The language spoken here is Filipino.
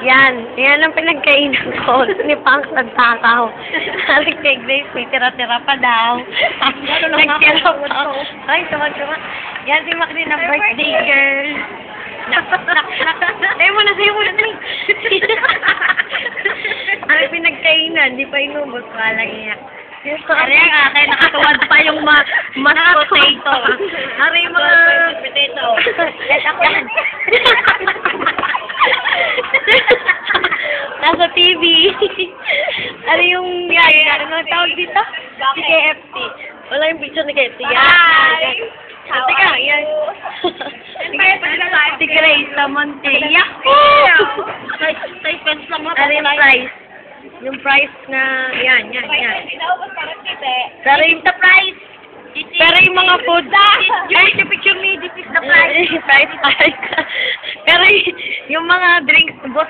Yan ang pinagkainan ko. Ni Pang Takaw. Sabi kay Grace, may tira-tira pa daw. Nagtira pa. Ay, tumag-tuma. Yan si Macri na birthday girl. Sayo mo na. Ano pinagkainan? Di pa inubos. Walang iyak. Ari ang akin, nakatuwad pa yung mashed potato. Ari yung mga... potato. Nasa TV. Ari yung... Ano tawag dito? Si KFC. Wala yung picture ni KFC. Hi! Teka, yan. Si Grace Lamonte. Yahoo! Ari yung price. Yung price na, yan. Pero yung the price. Pero yung mga food, yung picture me, this is the price. Price. Pero yung mga drinks, boss,